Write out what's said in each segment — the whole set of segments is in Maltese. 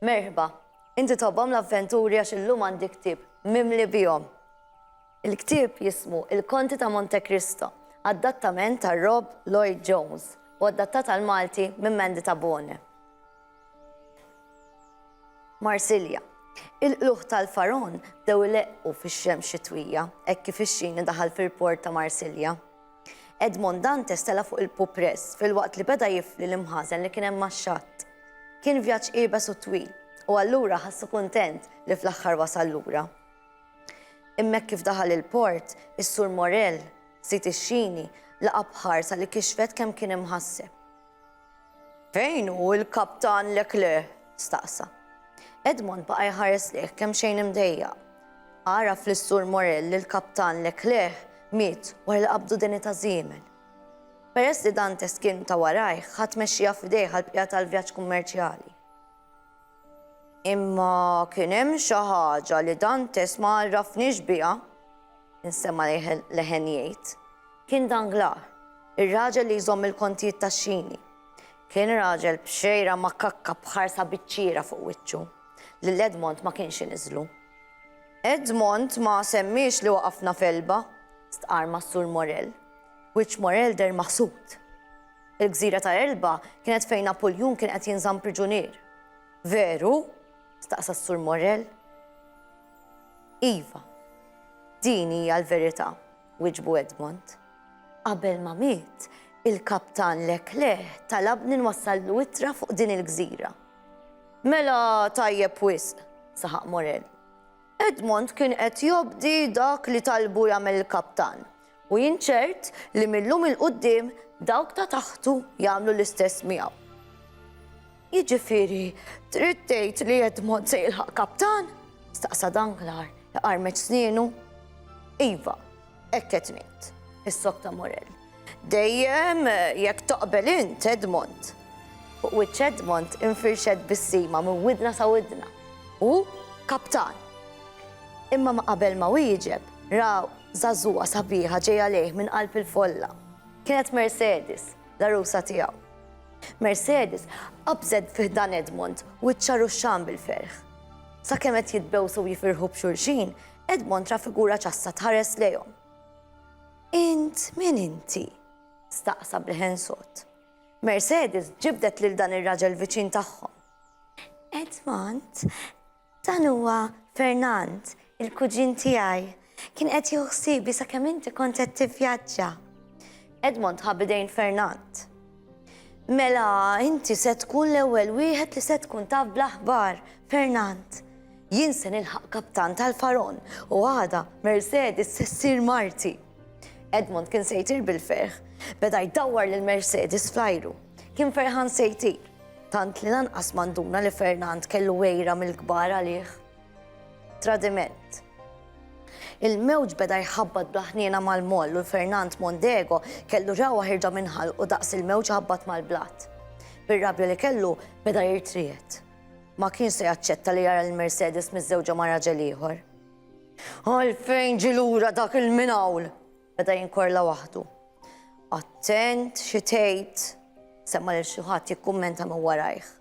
Merħba, inti tobbom l-avventuri għax illum għandi ktieb mimli bihom. Il-ktieb jismu Il-Konti ta' Monte Cristo, adattament ta' Rob Lloyd Jones u adattat għal Malti minn Mendi Tabone. Marsilja. Il-qluħ tal-Faron dew leqqu fix-xemx xitwija, hekk kif ix-xini daħal fil-port ta' Marsilja. Edmond Dantes tela fuq il-Pupress fil-waqt li beda jifli l-imħażen li kien hemm max-xatt. Kien vjaġġ qiebes u twil, u allura ħassu kuntent li fl-aħħar wasal lura. Immek kif daħal il-port, is-Sur Morell, sit ix-xini, laqa bħarsa li kixfet kemm kien imħasseb. Fejn hu l-Kaptan Leclerc? Staqsa. Edmond baqa' jħares lih kemm xejn imdejjaq. Ara fl-Sur Morell li l-Kaptan Leclerc miet wara li qabdu deni ta' żiemel. Peress li Dantes kien ta' warajh, ħadd mexxija f'idejh għall-bqija tal-vjaġġ kummerċjali. Imma kien hemm xi ħaġa li Dantes ma għarrafniex biha, insemma leħen jgħid. Kien Danglar, ir-raġel li jżomm il-kontijiet tax-xini. Kien raġel b'xejra ma' kakka bħarsa biċċira fuq wiċċu, li l-Edmond ma kienx iniżlu. Edmond ma semmix li waqafna f'Elba, stqar ma' Sur Morell, which Morell der maħsud. Il-gżira ta' Elba kienet fejn Napoleon kien qed jinżamm priġunier. Veru? Staqsa Sur Morell. Iva, din hija l-verità, wiġbu Edmond. Qabel ma miet, il-Kaptan Leclerc talabni nwassallu ittra fuq din il-gżira. Mela tajjeb wisq, saħaq Morell. Edmond kien qed jobdi dak li talbu jagħmel il-Kaptan u jinċert li millum il-qudiem dawk ta' taħtu jagħmlu l-istess miegħu. Jiġifieri, trid tgħid li Edmond se jilħaq Kaptan? Staqsa Danglar jaqarmeġ snienu. Iva, hekk qed ngħid, is-sok ta' Morell. Dejjem jekk toqbel int, Edmond. Fuq wiċċ Edmond infirxed bis-sima minn widna sa widna. U Kaptan. Imma ma qabel ma wieġeb, raw żagħżugħa sabiħa ġejja lejh minn qalb il-folla. Kienet Mercedes, l-arusa tiegħu. Mercedes qabżet fih dan Edmond u ċċarru x-xam bil-ferħ. Sakemm qed jitbewsu jifirħu b'xulxin, Edmond ra figura ċassa tħares lejhom. Int min inti? Staqsa b'leħen sod. Mercedes ġibdet lil dan ir-raġel viċin tagħhom. Edmond, dan huwa Fernand, il-kuġin tiegħi. Kien qed joħsibi sakemm inti kont qed tivvjaġġa. Edmond ħabb idejn Fernand. Mela, inti se tkun l-ewwel wieħed li se tkun taf bl-aħbar, Fernand. Jien se nilħaq Kaptan tal-Faron u għada Mercedes se ssir marti. Edmond kien se jtir bil-ferħ, beda jdawwar lil Mercedes fl-ajru. Kien ferħan se jtir, tant li lanqas manduna li Fernand kellu wejra mill-kbar għalih. Tradiment. Il-mewġ beda jħabbat blaħnina mal-moll u Fernand Mondego kellu ġawa ħirġa minħal u daqs il-mewġ ħabbat mal-blat. Bir-rabja li kellu beda jirtriet. Ma kien se jaċċetta li jara l-Mercedes miż-żewġa ma' raġel ieħor. Għalfejn ġilura dak il-minawl, beda jinkorla waħdu. Attent xi tgħid, semma lil xi ħadd jikkummenta minn warajh.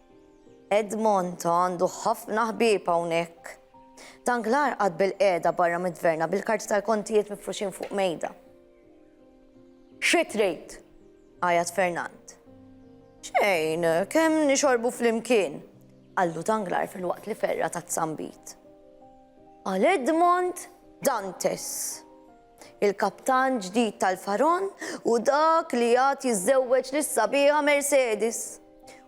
Edmond għandu ħafna ħbieb hawnhekk. Danglar għad bil-qiegħda barra mid-dverna bil-karti tal-kontijiet mifruxin fuq mejda. Xi trid? għajat Fernand. Xejn, kemm nixorbu fl-imkien? Għallu Danglar fil-waqt li ferra ta' tsambit. Għal Edmond Dantes, il-kaptan ġdid tal-Faron u dak li jgħat jiżżewweġ lis-sabiħa Mercedes.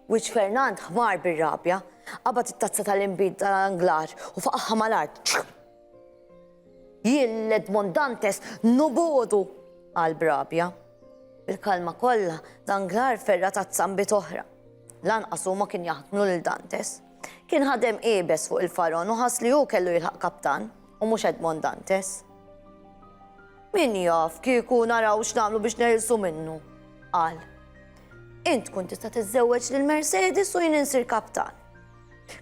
Wiċċ Fernand ħmar bir-rabja, qabad it-tazza tal-imbid tal-Danglar u faqaħħa mal-art. Jien Edmond Dantes nubodu għal brabja. Bil-kalma kollha Danglar ferra ta' tsambit oħra. Lanqas huma kien jaħdmu lil Dantes. Kien ħadem qiebes fuq il-Faron u ħass li hu kellu jilħaq kaptan u mhux Edmond Dantes. Min jaf kieku naraw x'nagħmlu biex neħilsu minnu, qal. Int tkun tista' tiżżewweġ lil Mercedes u jien insir kaptan.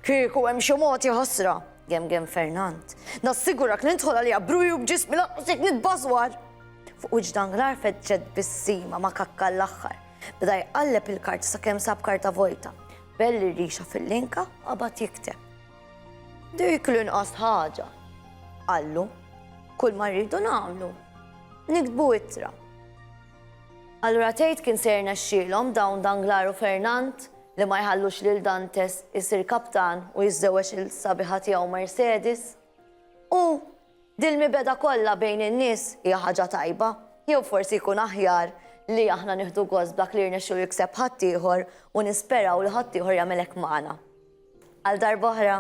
Kieku hemm xi mod ħasra, gemgem Fernand. Nassigurak li nidħol għaliha bruju b'ġismi laqqasek nitbażwar. Fuq wiċċ Danglar feġġed bis-sima ma kakka l-aħħar. Beda jqalleb il-karti sakemm sab karta vojta. belli rixa fil-linka qabad jikteb. Dik l-inqas ħaġa. Għallu, kull ma rridu nagħmlu. Nikdbu ittra. Allura tgħid kien ser nexxielhom dawn Danglar u Fernand li ma jħallux lil Dantes isir kaptan u jiżżewweġ il-sabiħa tiegħu Mercedes. U dil-mibeda kollha bejn in-nies hija ħaġa tajba, jew forsi jkun aħjar li aħna nieħdu gost b'dak li rnexxu jikseb ħaddieħor u nisperaw li ħaddieħor jagħmel hekk magħna. Għal darb'oħra,